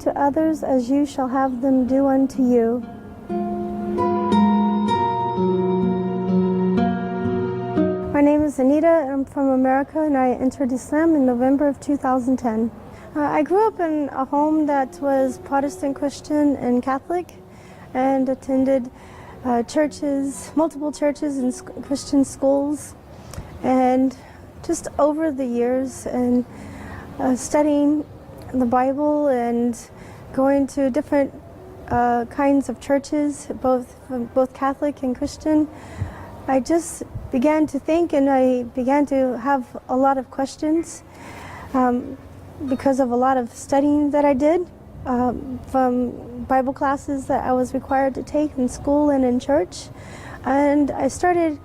unto others as you shall have them do unto you. My name is Anita. I'm from America, and I entered Islam in November of 2010. I grew up in a home that was Protestant, Christian, and Catholic, and attended churches, multiple churches and Christian schools. And just over the years and studying the Bible and going to different kinds of churches, both Catholic and Christian, I just began to think, and I began to have a lot of questions because of a lot of studying that I did from Bible classes that I was required to take in school and in church. And I started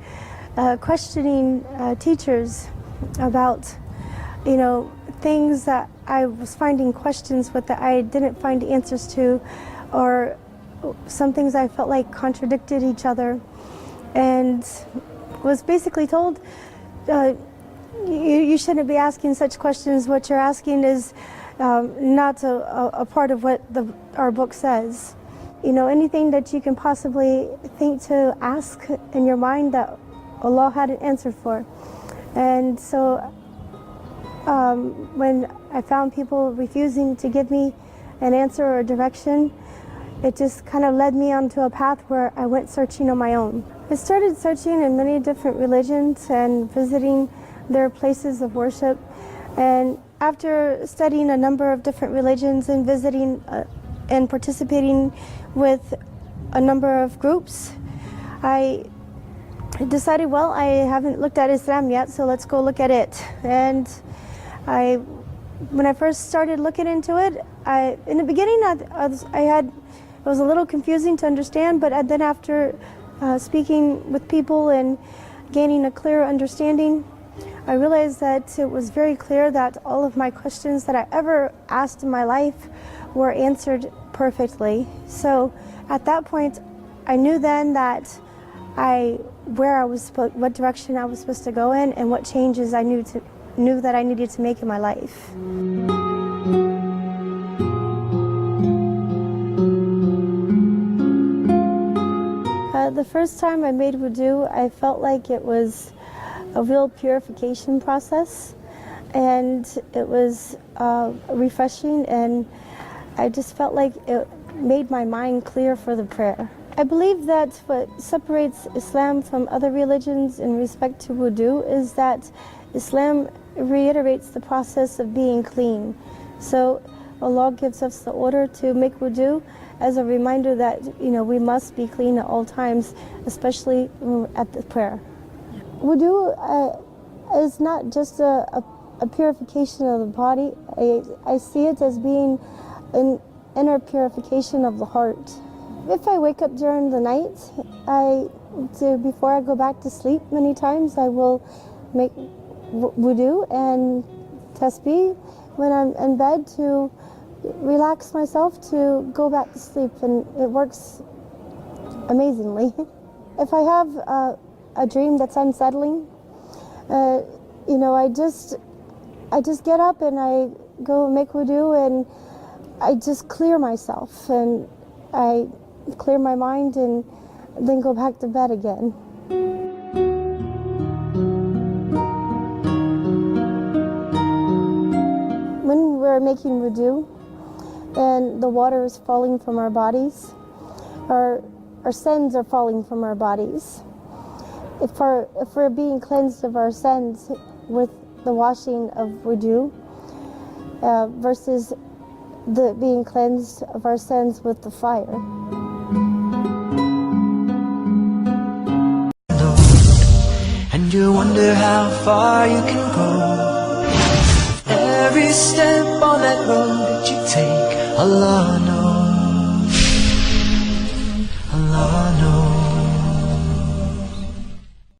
questioning teachers about, things that I was finding questions with that I didn't find answers to, or some things I felt like contradicted each other, and was basically told, you shouldn't be asking such questions. What you're asking is not a part of what our book says. Anything that you can possibly think to ask in your mind that Allah had an answer for. And so when I found people refusing to give me an answer or a direction, it just kind of led me onto a path where I went searching on my own. I started searching in many different religions and visiting their places of worship. And after studying a number of different religions and visiting and participating with a number of groups, I decided, well, I haven't looked at Islam yet, so let's go look at it. And when I first started looking into it, in the beginning it was a little confusing to understand, but then after speaking with people and gaining a clear understanding, I realized that it was very clear that all of my questions that I ever asked in my life were answered perfectly. So at that point, I knew then that what direction I was supposed to go in, and what changes I knew that I needed to make in my life. The first time I made wudu, I felt like it was a real purification process, and it was refreshing, and I just felt like it made my mind clear for the prayer. I believe that what separates Islam from other religions in respect to wudu is that Islam reiterates the process of being clean. So Allah gives us the order to make wudu as a reminder that we must be clean at all times, especially at the prayer. Wudu is not just a purification of the body. I see it as being an inner purification of the heart. If I wake up during the night, before I go back to sleep, many times I will make wudu and tasbih when I'm in bed to relax myself to go back to sleep, and it works amazingly. If I have a dream that's unsettling, I just get up and I go make wudu, and I just clear myself, and I clear my mind, and then go back to bed again. When we're making wudu and the water is falling from our bodies, our sins are falling from our bodies. If we're being cleansed of our sins with the washing of wudu versus being cleansed of our sins with the fire. And you wonder how far you can go. Every step on that road that you take, Allah knows. Allah knows.